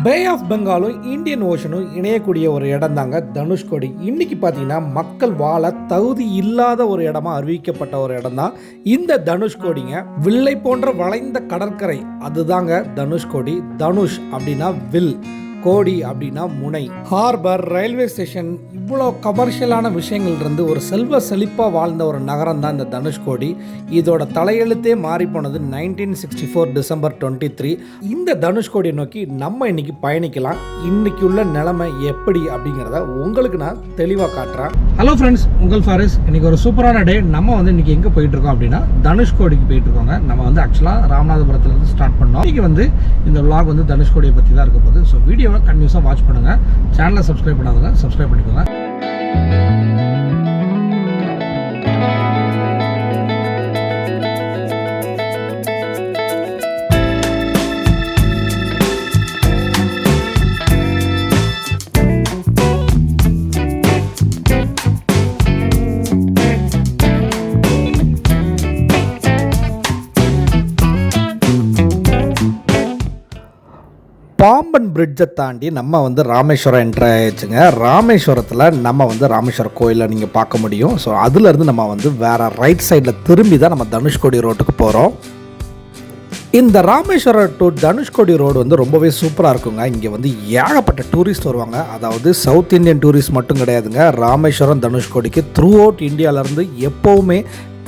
Bay of பெங்காலும் Indian ஓஷனும் இணையக்கூடிய ஒரு இடம் தாங்க தனுஷ்கோடி. இன்றைக்கி பார்த்தீங்கன்னா மக்கள் வாழ தகுதி இல்லாத ஒரு இடமா அறிவிக்கப்பட்ட ஒரு இடம் தான் இந்த தனுஷ்கோடிங்க. வில்லை போன்ற வளைந்த கடற்கரை அதுதாங்க தனுஷ்கோடி. தனுஷ் அப்படின்னா வில், கோடி அப்படின்னா முனை. ஹார்பர், ரயில்வே ஸ்டேஷன், இவ்வளோ கமர்ஷியலான விஷயங்கள் இருந்து ஒரு செல்வ செழிப்பாக வாழ்ந்த ஒரு நகரம் தான் இந்த தனுஷ்கோடி. இதோட தலையெழுத்தே மாறி போனது 1964 டிசம்பர் 23. இந்த தனுஷ்கோடியை நோக்கி நம்ம இன்னைக்கு பயணிக்கலாம். இன்னைக்கு உள்ள நிலைமை எப்படி அப்படிங்கிறத உங்களுக்கு நான் தெளிவாக காட்டுறேன். ஹலோ ஃப்ரெண்ட்ஸ், உங்கள் ஃபாரிஸ். இன்னைக்கு ஒரு சூப்பரான டே. நம்ம இன்னைக்கு எங்கே போயிட்டு இருக்கோம் அப்படின்னா தனுஷ்கோடிக்கு போயிட்டு இருக்கோங்க. நம்ம ஆக்சுவலாக ராமநாதபுரத்துலேருந்து ஸ்டார்ட் பண்ணோம். இன்னைக்கு இந்த விளாக் தனுஷ்கோடியை பற்றி தான் இருக்க போகுது. ஸோ வீடியோவை கண்டினியூஸாக வாட்ச் பண்ணுங்கள். சேனலை சப்ஸ்கிரைப் பண்ணாதவங்க சப்ஸ்கிரைப் பண்ணிக்கோங்க. பாம்பன் பிரிட்ஜை தாண்டி நம்ம ராமேஸ்வரம் என்ட்ரு ஆயிடுச்சுங்க. ராமேஸ்வரத்தில் நம்ம ராமேஸ்வரம் கோயிலை நீங்கள் பார்க்க முடியும். ஸோ அதுலேருந்து நம்ம வேறு ரைட் சைடில் திரும்பி தான் நம்ம தனுஷ்கோடி ரோட்டுக்கு போகிறோம். இந்த ராமேஸ்வரம் டு தனுஷ்கோடி ரோடு ரொம்பவே சூப்பராக இருக்குங்க. இங்கே ஏகப்பட்ட டூரிஸ்ட் வருவாங்க. அதாவது சவுத் இந்தியன் டூரிஸ்ட் மட்டும் கிடையாதுங்க. ராமேஸ்வரம் தனுஷ்கோடிக்கு த்ரூ அவுட் இந்தியாவிலேருந்து எப்போவுமே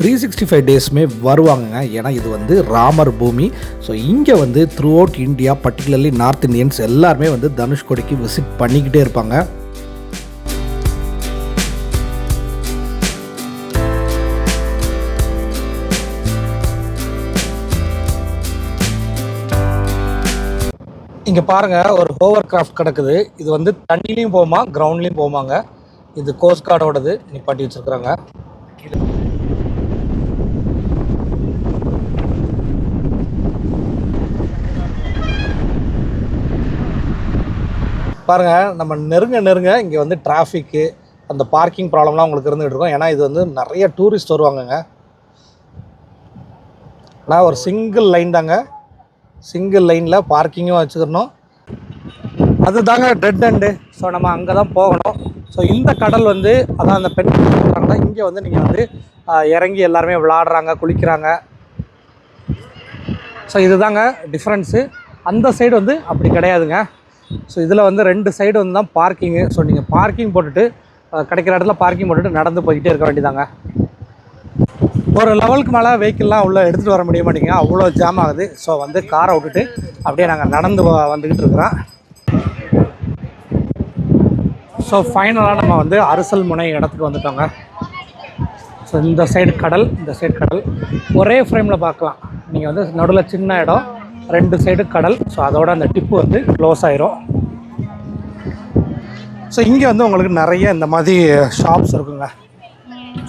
365 டேஸுமே வருவாங்க. ஏன்னா இது ராமர் பூமி. ஸோ இங்கே through out India, particularly north Indians எல்லாருமே தனுஷ்கோடிக்கு விசிட் பண்ணிக்கிட்டே இருப்பாங்க. இங்கே பாருங்கள், ஒரு ஹோவர் கிராஃப்ட் கிடக்குது. இது தண்ணிலையும் போகுமா, கிரவுண்ட்லேயும் போகுமாங்க. இது கோஸ்ட் கார்டோடது நிப்பாட்டி வச்சுருக்குறாங்க. பாருங்கள், நம்ம நெருங்க இங்கே டிராஃபிக்கு, அந்த பார்க்கிங் ப்ராப்ளம்லாம் உங்களுக்கு இருந்துகிட்டு இருக்கும். ஏன்னா இது நிறைய டூரிஸ்ட் வருவாங்கங்க. ஆனால் ஒரு சிங்கிள் லைன் தாங்க. சிங்கிள் லைனில் பார்க்கிங்கும் வச்சுக்கணும். அது தாங்க டெட் எண்டு. ஸோ நம்ம அங்கே தான் போகணும். ஸோ இந்த கடல் அதான் அந்த பெண் சொல்கிறாங்க. இங்கே நீங்கள் இறங்கி எல்லாருமே விளாடுறாங்க, குளிக்கிறாங்க. ஸோ இது தாங்க டிஃப்ரென்ஸு. அந்த சைடு அப்படி கிடையாதுங்க. ஸோ இதில் 2 சைடு தான் பார்க்கிங்கு. ஸோ நீங்கள் பார்க்கிங் போட்டுட்டு கிடைக்கிற இடத்துல பார்க்கிங் போட்டுட்டு நடந்து போய்கிட்டே இருக்க வேண்டியதாங்க. ஒரு லெவலுக்கு மேலே வெஹிக்கிள்லாம் உள்ளே எடுத்துகிட்டு வர முடிய மாட்டேங்க, அவ்வளோ ஜாம் ஆகுது. ஸோ காரை விட்டுட்டு அப்படியே நாங்கள் நடந்து வந்துக்கிட்டு இருக்கிறோம். ஸோ ஃபைனலாக நம்ம அரசல் முனை இடத்துக்கு வந்துட்டோங்க. ஸோ இந்த சைடு கடல், இந்த சைடு கடல் ஒரே ஃப்ரேமில் பார்க்கலாம். நீங்கள் நடுவில் சின்ன இடம், 2 சைடு கடல். ஸோ அதோட அந்த டிப்பு க்ளோஸ் ஆயிரும். ஸோ இங்கே உங்களுக்கு நிறைய இந்த மாதிரி ஷாப்ஸ் இருக்குங்க.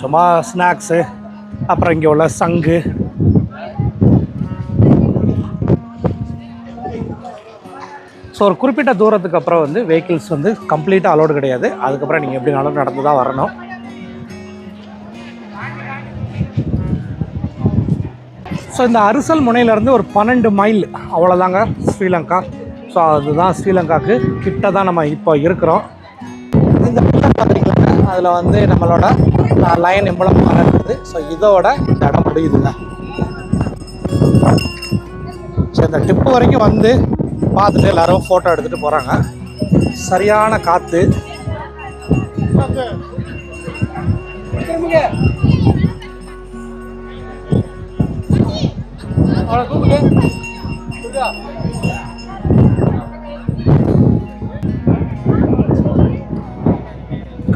சும்மா ஸ்நாக்ஸு, அப்புறம் இங்கே உள்ள சங்கு, ஸோ ஒரு குறிப்பிட்ட தூரத்துக்கு அப்புறம் வெஹிக்கிள்ஸ் கம்ப்ளீட்டாக அலோடு கிடையாது. அதுக்கப்புறம் நீங்கள் எப்படினாலும் நடந்து தான் வரணும். ஸோ இந்த அரசல் முனையிலேருந்து ஒரு 12 மைல் அவ்வளோதாங்க ஸ்ரீலங்கா. ஸோ அதுதான் ஸ்ரீலங்காவுக்கு கிட்ட தான் நம்ம இப்போ இருக்கிறோம். இந்த பில்லர் பார்க்குறீங்களா, அதில் நம்மளோட லைன் எம்பளம் இருக்குது. ஸோ இதோட இந்த இடம் முடியுதுங்க. ஸோ இந்த டிப்பு வரைக்கும் பார்த்துட்டு எல்லோரும் ஃபோட்டோ எடுத்துகிட்டு போகிறாங்க. சரியான காற்று.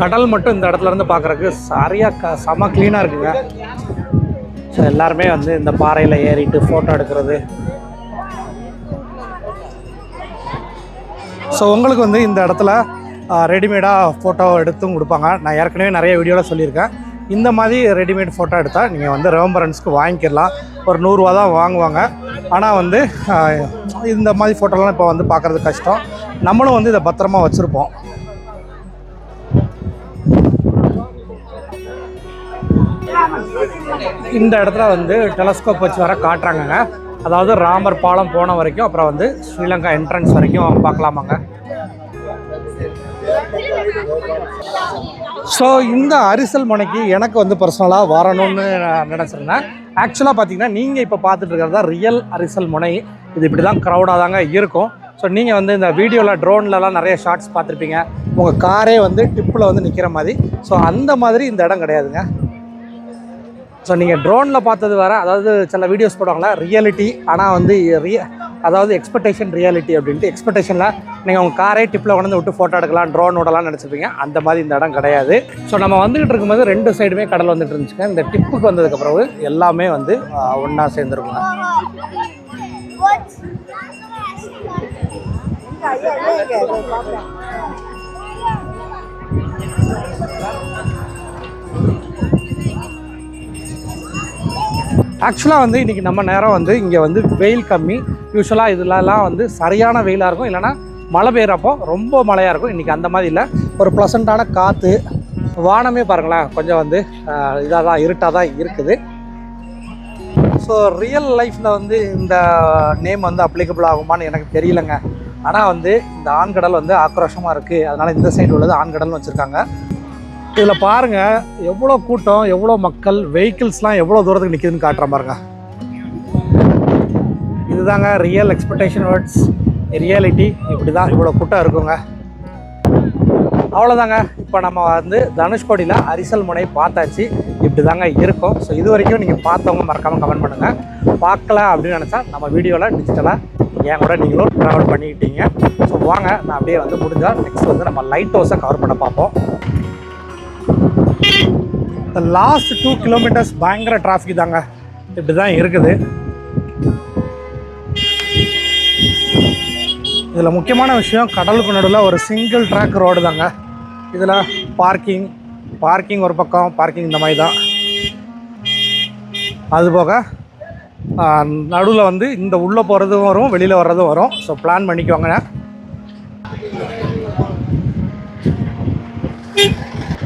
கடல் மட்டும் இந்த இடத்துல இருந்து பார்க்குறதுக்கு சரியாக செம க்ளீனாக இருக்குங்க. ஸோ எல்லாருமே இந்த பாறையில் ஏறிட்டு ஃபோட்டோ எடுக்கிறது. ஸோ உங்களுக்கு இந்த இடத்துல ரெடிமேடாக ஃபோட்டோ எடுத்தும் கொடுப்பாங்க. நான் ஏற்கனவே நிறைய வீடியோவில் சொல்லியிருக்கேன். இந்த மாதிரி ரெடிமேட் ஃபோட்டோ எடுத்தால் நீங்கள் ரெவம்பரன்ஸ்க்கு வாங்கிக்கலாம். ஒரு 100 ரூபா தான் வாங்குவாங்க. ஆனால் இந்த மாதிரி ஃபோட்டோலாம் இப்போ பார்க்குறது கஷ்டம். நம்மளும் இதை பத்திரமா வச்சுருப்போம். இந்த இடத்துல டெலஸ்கோப் வச்சு வர காட்டுறாங்கங்க. அதாவது ராமர் பாலம் போன வரைக்கும், அப்புறம் வந்து ஸ்ரீலங்கா என்ட்ரன்ஸ் வரைக்கும் பார்க்கலாமாங்க. ஸோ இந்த அரிசல் முனைக்கு எனக்கு வந்து பர்சனலாக வரணும்னு நான் நினச்சிருந்தேன். ஆக்சுவலாக பார்த்தீங்கன்னா நீங்கள் இப்போ பார்த்துட்டு இருக்கிறது தான் ரியல் அரிசல் முனை. இது இப்படி தான் க்ரௌடாக தாங்க இருக்கும். ஸோ நீங்கள் வந்து இந்த வீடியோவில் ட்ரோன்லலாம் நிறைய ஷார்ட்ஸ் பார்த்துருப்பீங்க, உங்கள் காரே வந்து டிப்பில் வந்து நிற்கிற மாதிரி. ஸோ அந்த மாதிரி இந்த இடம் கிடையாதுங்க. ஸோ நீங்கள் ட்ரோனில் பார்த்தது வேறு, அதாவது சில வீடியோஸ் போடுவாங்களா ரியாலிட்டி, ஆனால் வந்து அதாவது எக்ஸ்பெக்டேஷன் ரியாலிட்டி அப்படின்ட்டு. எக்ஸ்பெக்டேஷனில் நீங்கள் உங்கள் காரே டிப்பில் கொண்டு விட்டு ஃபோட்டோ எடுக்கலாம், ட்ரோன் விடலாம்னு நினச்சிப்பீங்க. அந்த மாதிரி இந்த இடம் கிடையாது. ஸோ நம்ம வந்துகிட்டு இருக்கும்போது 2 சைடுமே கடல் வந்துட்டு இருந்துச்சுங்க. இந்த டிப்புக்கு வந்ததுக்கப்புறம் எல்லாமே வந்து ஒன்றா சேர்ந்துருக்குங்க. ஆக்சுவலாக வந்து இன்றைக்கி நம்ம நேரம் வந்து இங்கே வந்து வெயில் கம்மி. யூஸ்வலாக இதெல்லாம் வந்து சரியான வெயிலாக இருக்கும், இல்லைனா மழை பெய்கிறப்போ ரொம்ப மழையாக இருக்கும். இன்றைக்கி அந்த மாதிரி இல்லை, ஒரு ப்ளசண்ட்டான காற்று. வானமே பாருங்களேன், கொஞ்சம் வந்து இதாக தான் இருட்டாக தான் இருக்குது. ஸோ ரியல் லைஃப்பில் வந்து இந்த நேம் வந்து அப்ளிகபிள் ஆகுமான்னு எனக்கு தெரியலைங்க. ஆனால் வந்து இந்த ஆண்கடல் வந்து ஆக்ரோஷமாக இருக்குது, அதனால் இந்த சைடு உள்ளது ஆண்கடல்னு வச்சுருக்காங்க. இதில் பாருங்கள் எவ்வளோ கூட்டம், எவ்வளோ மக்கள், வெஹிக்கிள்ஸ்லாம் எவ்வளோ தூரத்துக்கு நிற்கிதுன்னு காட்டுற பாருங்க. இதுதாங்க ரியல் எக்ஸ்பெக்டேஷன் வேர்ட்ஸ் ரியாலிட்டி. இப்படி தான் இவ்வளோ கூட்டம் இருக்குங்க. அவ்வளோதாங்க. இப்போ நம்ம வந்து தனுஷ்கோடியில் அரிசல் முனை பார்த்தாச்சு. இப்படி தாங்க இருக்கும். ஸோ இது வரைக்கும் நீங்கள் பார்த்தவங்க மறக்காமல் கமெண்ட் பண்ணுங்கள். பார்க்கல அப்படின்னு நினச்சா நம்ம வீடியோவில் டிஜிட்டலாக ஏன் கூட நீங்களும் ட்ராவல் பண்ணிக்கிட்டீங்க. ஸோ வாங்க, நான் அப்படியே வந்து முடிஞ்சால் நெக்ஸ்ட் வந்து நம்ம லைட் ஹவுஸை கவர் பண்ண பார்ப்போம். இந்த லாஸ்ட் 2 கிலோமீட்டர்ஸ் பயங்கர டிராஃபிக் தாங்க. இப்படி தான் இருக்குது. இதில் முக்கியமான விஷயம், கடலுக்கு நடுவில் ஒரு சிங்கிள் ட்ராக் ரோடு தாங்க. இதில் பார்க்கிங் ஒரு பக்கம், பார்க்கிங் இந்த மாதிரி தான். அதுபோக நடுவில் வந்து இந்த உள்ளே போகிறதும் வரும், வெளியில் வர்றதும் வரும். ஸோ பிளான் பண்ணிக்குவாங்க.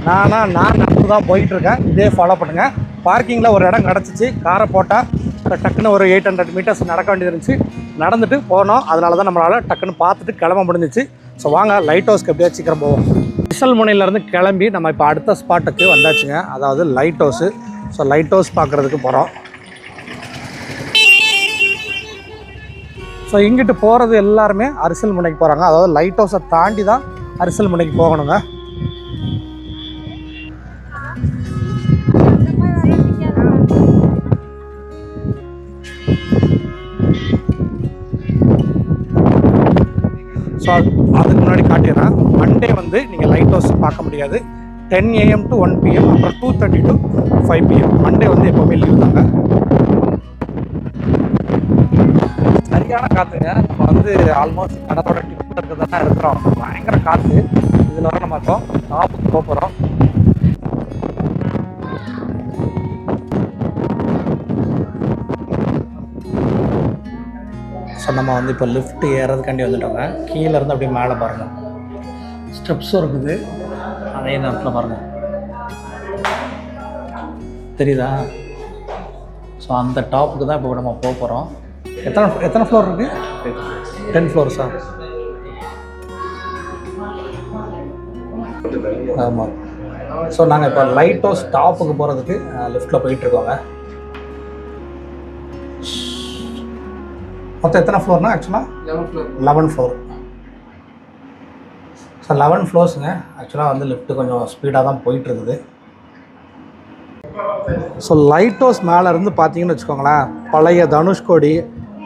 நான் நடந்து தான் போயிட்டுருக்கேன். இதே ஃபாலோ பண்ணுங்கள். பார்க்கிங்கில் ஒரு இடம் கிடச்சிச்சு, காரை போட்டால் டக்குன்னு ஒரு 800 மீட்டர்ஸ் நடக்க வேண்டியது இருந்துச்சு. நடந்துட்டு போனோம், அதனால தான் நம்மளால் டக்குன்னு பார்த்துட்டு கிளம்ப முடிஞ்சிச்சு. ஸோ வாங்க லைட் ஹவுஸ்க்கு எப்படியா சீக்கிரம் போவோம். அரிசல் முனையிலேருந்து கிளம்பி நம்ம இப்போ அடுத்த ஸ்பாட்டுக்கு வந்தாச்சுங்க, அதாவது light house. So light house பார்க்குறதுக்கு போகிறோம். ஸோ இங்கிட்டு போகிறது எல்லாருமே அரிசல் முனைக்கு போகிறாங்க. அதாவது லைட் ஹவுஸை தாண்டி தான் அரிசல் முனைக்கு போகணுங்க. ஸோ அதுக்கு முன்னாடி காட்டிடுறேன். மண்டே வந்து நீங்கள் லைட் ஹவுஸ் பார்க்க முடியாது. 10 AM to 1 PM, அப்புறம் 2:30 to 5 PM. மண்டே வந்து எப்போவுமே லீவ் தாங்க. சரியான காற்றுங்க. நம்ம வந்து ஆல்மோஸ்ட் கடலோட டிப்பு தான் இருக்கிறோம். பயங்கர காற்று. இதில் வர நம்ம இருக்கோம், டாப்புக்கு போகிறோம். ஸோ நம்ம வந்து இப்போ லிஃப்ட் ஏறதுக்காண்டி வந்துட்டோங்க. கீழேருந்து அப்படியே மேலே பாருங்கள், ஸ்டெப்ஸும் இருக்குது. அதே நேரத்தில் பாருங்கள், தெரியுதா? ஸோ அந்த டாப்புக்கு தான் இப்போ நம்ம போக போகிறோம். எத்தனை ஃப்ளோர் இருக்குது? 10 ஃப்ளோர்ஸா? ஆமாம். ஸோ நாங்கள் இப்போ லைட் ஹவுஸ் டாப்புக்கு போகிறதுக்கு லிஃப்ட்டில் போயிட்டுருக்கோங்க. மொத்தம் எத்தனை ஃப்ளோர்னா? ஆக்சுவலாக 11 ஃப்ளோர். ஸோ 11 ஃப்ளோர்ஸுங்க. ஆக்சுவலாக வந்து லிஃப்ட்டு கொஞ்சம் ஸ்பீடாக தான் போயிட்டுருக்குது. ஸோ லைட் ஹவுஸ் மேலே இருந்து பார்த்தீங்கன்னு வச்சுக்கோங்களேன், பழைய தனுஷ்கோடி,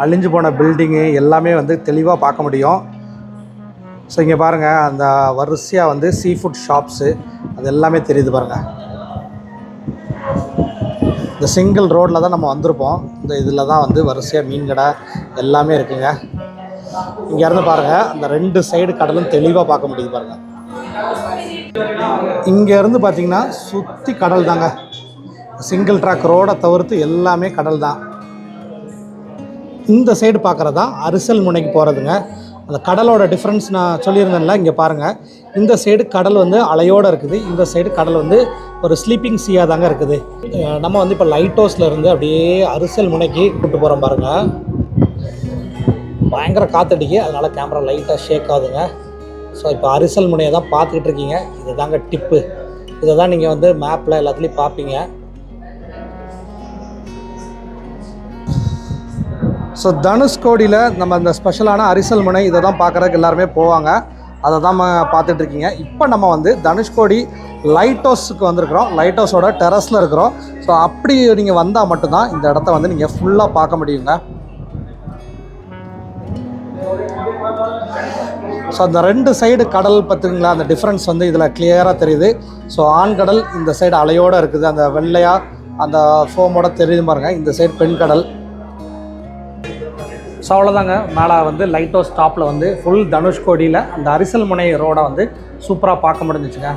அழிஞ்சு போன பில்டிங்கு எல்லாமே வந்து தெளிவாக பார்க்க முடியும். ஸோ இங்கே பாருங்கள், அந்த வரிசையாக வந்து சீ ஃபுட் ஷாப்ஸு அது எல்லாமே தெரியுது பாருங்கள். இந்த சிங்கிள் ரோட்டில் தான் நம்ம வந்திருப்போம். இந்த இதில் தான் வந்து வரிசையாக மீன் கடை எல்லாமே இருக்குங்க. இங்கேருந்து பாருங்கள், அந்த 2 சைடு கடலும் தெளிவாக பார்க்க முடியுது பாருங்கள். இங்கேருந்து பார்த்தீங்கன்னா சுற்றி கடல் தாங்க. சிங்கிள் ட்ராக் ரோடை தவிர்த்து எல்லாமே கடல் தான். இந்த சைடு பார்க்குறது தான் அரிசல் முனைக்கு போகிறதுங்க. அந்த கடலோட டிஃப்ரென்ஸ் நான் சொல்லியிருந்தேன்ல, இங்கே பாருங்கள். இந்த சைடு கடல் வந்து அலையோடு இருக்குது, இந்த சைடு கடல் வந்து ஒரு ஸ்லீப்பிங் சீயாக தாங்க இருக்குது. நம்ம வந்து இப்போ லைட் ஹவுஸில் இருந்து அப்படியே அரிசல் முனைக்கு கூப்பிட்டு போகிறோம் பாருங்கள். பயங்கர காற்றடிக்கு, அதனால் கேமரா லைட்டாக ஷேக் ஆகுதுங்க. ஸோ இப்போ அரிசல் முனையை தான் பார்த்துக்கிட்டு இருக்கீங்க. இது தாங்க டிப்பு. இதை தான் நீங்கள் வந்து மேப்பில் எல்லாத்துலேயும் பார்ப்பீங்க. ஸோ தனுஷ்கோடியில் நம்ம இந்த ஸ்பெஷலான அரிசல் முனை இதை தான் பார்க்குறதுக்கு எல்லாருமே போவாங்க. அதை தான் பார்த்துட்ருக்கீங்க. இப்போ நம்ம வந்து தனுஷ்கோடி லைட் ஹவுஸுக்கு வந்திருக்கிறோம். லைட் ஹவுஸோட டெரஸில் இருக்கிறோம். ஸோ அப்படி நீங்கள் வந்தால் மட்டும்தான் இந்த இடத்த வந்து நீங்கள் ஃபுல்லாக பார்க்க முடியுங்க. ஸோ அந்த 2 சைடு கடல் பார்த்துங்களா, அந்த டிஃப்ரென்ஸ் வந்து இதில் கிளியராக தெரியுது. ஸோ ஆண்கடல் இந்த சைடு அலையோடு இருக்குது, அந்த வெள்ளையாக அந்த ஃபோமோட தெரியுது பாருங்க. இந்த சைடு பெண் கடல். ஸோ அவ்வளோதாங்க. மேலே வந்து லைட் ஹவுஸ் டாப்பில் வந்து ஃபுல் தனுஷ்கோடியில் அந்த அரிசல் முனை ரோடை வந்து சூப்பராக பார்க்க முடிஞ்சிச்சுங்க.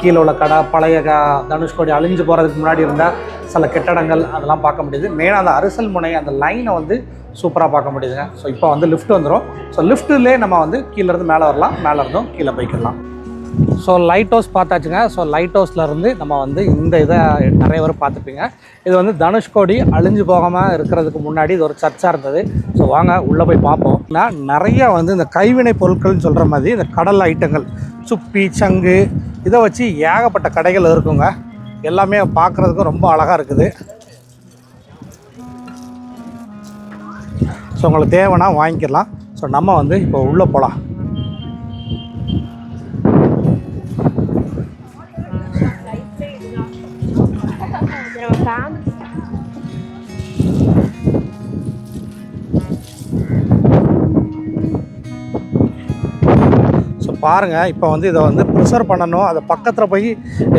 கீழே உள்ள கடை, பழைய தனுஷ்கோடி அழிஞ்சு போகிறதுக்கு முன்னாடி இருந்தால் சில கெட்டடங்கள் அதெல்லாம் பார்க்க முடியுது. மெயினாக அந்த அரிசல் முனை அந்த லைனை வந்து சூப்பராக பார்க்க முடியுதுங்க. ஸோ இப்போ வந்து லிஃப்ட் வந்துடும். ஸோ லிஃப்ட்டுலேயே நம்ம வந்து கீழேருந்து மேலே வரலாம், மேலே இருந்தும் கீழே போய்க்கிடலாம். ஸோ லைட் ஹவுஸ் பார்த்தாச்சுங்க. ஸோ லைட் ஹவுஸ்லேருந்து நம்ம வந்து இந்த இதை நிறைய பேர் பார்த்துப்பீங்க. இது வந்து தனுஷ்கோடி அழிஞ்சு போகாமல் இருக்கிறதுக்கு முன்னாடி இது ஒரு சர்ச்சாக இருந்தது. ஸோ வாங்க உள்ளே போய் பார்ப்போம். நான் நிறையா வந்து இந்த கைவினை பொருட்கள்னு சொல்கிற மாதிரி இந்த கடல் ஐட்டங்கள், சுப்பி, சங்கு, இதை வச்சு ஏகப்பட்ட கடைகள் இருக்குங்க. எல்லாமே பார்க்குறதுக்கும் ரொம்ப அழகாக இருக்குது. ஸோ உங்களுக்கு தேவைன்னா வாங்கிக்கலாம். ஸோ நம்ம வந்து இப்போ உள்ளே போகலாம். பாருங்கள், இப்போ வந்து இதை வந்து ப்ரிசர்வ் பண்ணணும். அதை பக்கத்தில் போய்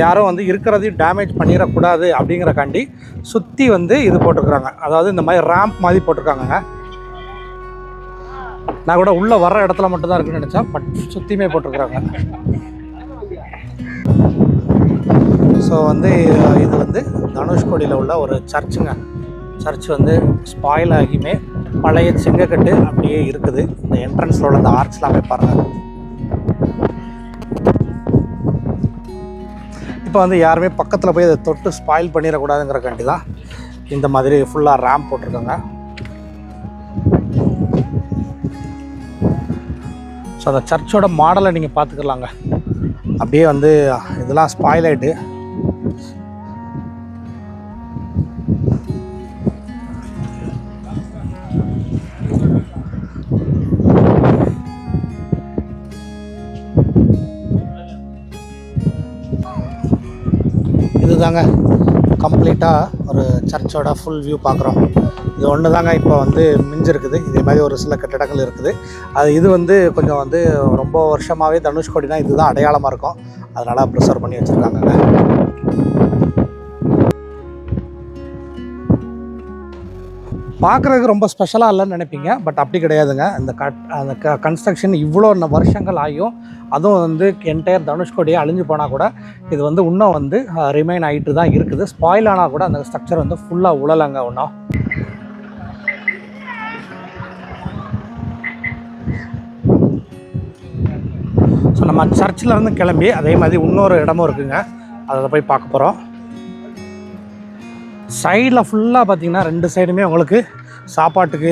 யாரும் வந்து இருக்கிறதையும் டேமேஜ் பண்ணிடக்கூடாது அப்படிங்கிறக்காண்டி சுற்றி வந்து இது போட்டிருக்குறாங்க. அதாவது இந்த மாதிரி ரேம்ப் மாதிரி போட்டிருக்காங்கங்க. நான் கூட உள்ளே வர்ற இடத்துல மட்டும்தான் இருக்குன்னு நினச்சேன், பட் சுற்றியுமே போட்டிருக்குறாங்க. ஸோ வந்து இது வந்து தனுஷ்கோடியில் உள்ள ஒரு சர்ச்சுங்க. சர்ச் வந்து ஸ்பாயில் ஆகியுமே பழைய செங்கக்கட்டு அப்படியே இருக்குது. இந்த என்ட்ரன்ஸில் உள்ள அந்த ஆர்ச் எல்லாமே பாருங்கள். இப்போ வந்து யாருமே பக்கத்தில் போய் அதை தொட்டு ஸ்பாயில் பண்ணிடக்கூடாதுங்கிறக்காண்டி தான் இந்த மாதிரி ஃபுல்லாக ரேம்ப் போட்டிருக்காங்க. ஸோ அந்த சர்ச்சோட மாடலை நீங்கள் பார்த்துக்கலாங்க. அப்படியே வந்து இதெல்லாம் ஸ்பாயில் ஆகிட்டு இதுதாங்க கம்ப்ளீட்டாக ஒரு சர்ச்சோட ஃபுல் வியூ பார்க்குறோம். இது ஒன்று தாங்க இப்போ வந்து மிஞ்சிருக்குது. இதே மாதிரி ஒரு சில கட்டிடங்கள் இருக்குது. இது வந்து கொஞ்சம் வந்து ரொம்ப வருஷமாகவே தனுஷ்கோடினா இதுதான் அடையாளமாக இருக்கும். அதனால் ப்ரிசர்வ் பண்ணி வச்சுருக்காங்க. பார்க்குறதுக்கு ரொம்ப ஸ்பெஷலாக இல்லைன்னு நினைப்பீங்க, பட் அப்படி கிடையாதுங்க. அந்த கன்ஸ்ட்ரக்ஷன் இவ்வளோ வருஷங்கள் ஆகியும் அதுவும் வந்து என்டையர் தனுஷ்கோடியே அழிஞ்சு போனால் கூட இது வந்து இன்னும் வந்து ரிமைன் ஆகிட்டு தான் இருக்குது. ஸ்பாயில் ஆனால் கூட அந்த ஸ்ட்ரக்சர் வந்து ஃபுல்லாக உழலைங்க இன்னும். ஸோ நம்ம சர்ச்சிலேருந்து கிளம்பி அதே மாதிரி இன்னொரு இடமும் இருக்குங்க. அதை போய் பார்க்க போகிறோம். சைடில் ஃபுல்லாக பார்த்திங்கன்னா 2 சைடுமே உங்களுக்கு சாப்பாட்டுக்கு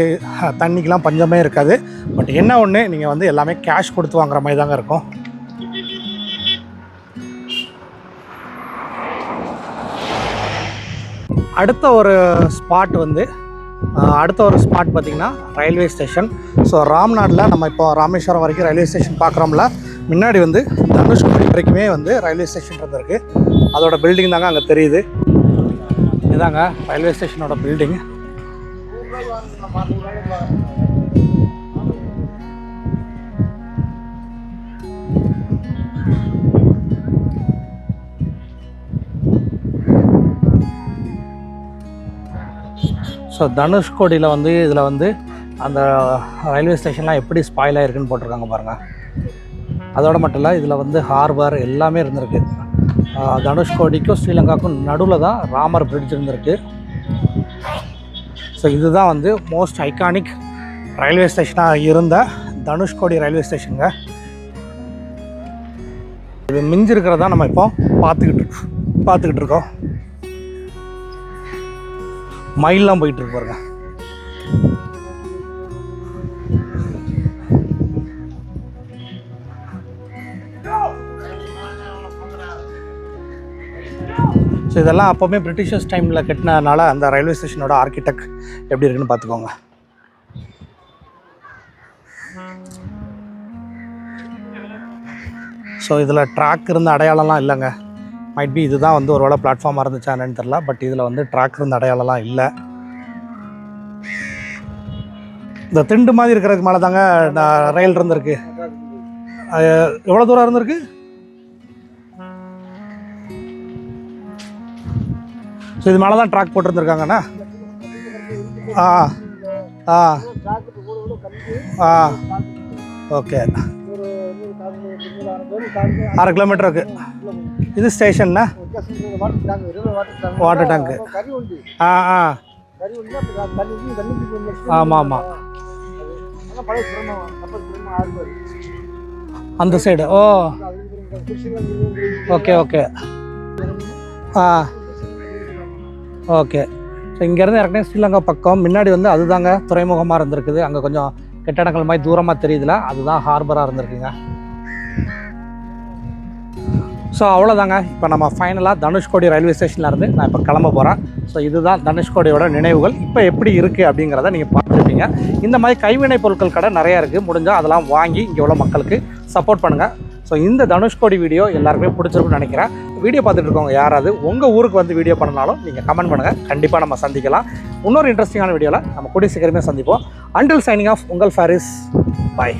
தண்ணிக்கெலாம் பஞ்சமே இருக்காது. பட் என்ன ஒன்று, நீங்கள் வந்து எல்லாமே கேஷ் கொடுத்து வாங்குற மாதிரி தாங்க இருக்கும். அடுத்த ஒரு ஸ்பாட் பார்த்திங்கன்னா ரயில்வே ஸ்டேஷன். ஸோ ராம்நாட்டில் நம்ம இப்போ ராமேஸ்வரம் வரைக்கும் ரயில்வே ஸ்டேஷன் பார்க்குறோம்ல, முன்னாடி வந்து தனுஷ்கோடி வரைக்குமே வந்து ரயில்வே ஸ்டேஷன் இருந்திருக்கு. அதோட பில்டிங் தாங்க அங்கே தெரியுது. இதாங்க ரயில்வே ஸ்டேஷனோட பில்டிங். ஸோ தனுஷ்கோடியில் வந்து இதில் வந்து அந்த ரயில்வே ஸ்டேஷன்லாம் எப்படி ஸ்பாயில் ஆகிருக்குன்னு போட்டிருக்காங்க பாருங்கள். அதோடு மட்டும் இல்லை, இதில் வந்து ஹார்பர் எல்லாமே இருந்திருக்கு. தனுஷ்கோடிக்கும் ஸ்ரீலங்காவுக்கும் நடுவில் தான் ராமர் பிரிட்ஜ் இருந்திருக்கு. ஸோ இதுதான் வந்து மோஸ்ட் ஐகானிக் ரயில்வே ஸ்டேஷனாக இருந்த தனுஷ்கோடி ரயில்வே ஸ்டேஷனுங்க. இது மிஞ்சிருக்கிறதா நம்ம இப்போ பார்த்துக்கிட்டு இருக்கோம். மைல்லாம் போயிட்டுருக்கு பாருங்க. ஸோ இதெல்லாம் அப்போவுமே பிரிட்டிஷர்ஸ் டைமில் கட்டினதுனால அந்த ரயில்வே ஸ்டேஷனோட ஆர்கிடெக்ட் எப்படி இருக்குன்னு பார்த்துக்கோங்க. ஸோ இதில் ட்ராக் இருந்த அடையாளம்லாம் இல்லைங்க. மைட் பி இதுதான் வந்து ஒரு வேளை பிளாட்ஃபார்மாக இருந்துச்சா என்னன்னு தெரில. பட் இதில் வந்து ட்ராக் இருந்த அடையாளம்லாம் இல்லை. இந்த திண்டு மாதிரி இருக்கிறதுக்கு மேலே தாங்க ரயில் இருந்திருக்கு. எவ்வளோ தூரம் இருந்திருக்கு? ஸோ இது மேலே தான் ட்ராக் போட்டிருந்துருக்காங்கண்ணா. ஆ ஆ ஆ ஓகே. 6 கிலோமீட்டர் இருக்கு. இது ஸ்டேஷன்னா வாட்டர் டேங்கு. ஆ ஆ ஆமாம் ஆமாம் அந்த சைடு. ஓ ஓகே ஓகே. ஆ ஓகே. ஸோ இங்கேருந்து ஏற்கனவே ஸ்ரீலங்கா பக்கம் முன்னாடி வந்து அதுதாங்க துறைமுகமாக இருந்திருக்குது. அங்கே கொஞ்சம் கட்டடங்கள் மாதிரி தூரமாக தெரியுதுல, அதுதான் ஹார்பராக இருந்திருக்குங்க. ஸோ அவ்வளோதாங்க. இப்போ நம்ம ஃபைனலாக தனுஷ்கோடி ரயில்வே ஸ்டேஷனில் இருந்து நான் இப்போ கிளம்ப போகிறேன். ஸோ இதுதான் தனுஷ்கோடியோட நினைவுகள். இப்போ எப்படி இருக்குது அப்படிங்கிறத நீங்கள் பார்த்துருப்பீங்க. இந்த மாதிரி கைவினை பொருட்கள் கடை நிறையா இருக்குது. முடிஞ்சால் அதெல்லாம் வாங்கி இங்கே உள்ள மக்களுக்கு சப்போர்ட் பண்ணுங்கள். ஸோ இந்த தனுஷ்கோடி வீடியோ எல்லாருக்குமே பிடிச்சிருக்குன்னு நினைக்கிறேன். வீடியோ பார்த்துட்டு இருக்கவங்க யாராவது உங்கள் ஊருக்கு வந்து வீடியோ பண்ணனாலும் நீங்கள் கமெண்ட் பண்ணுங்கள். கண்டிப்பாக நம்ம சந்திக்கலாம். இன்னொரு இன்ட்ரெஸ்டிங்கான வீடியோவில் நம்ம கூடிய சீக்கிரமே சந்திப்போம். அண்டில் சைனிங் ஆஃப் உங்கள் ஃபாரிஸ். பாய்.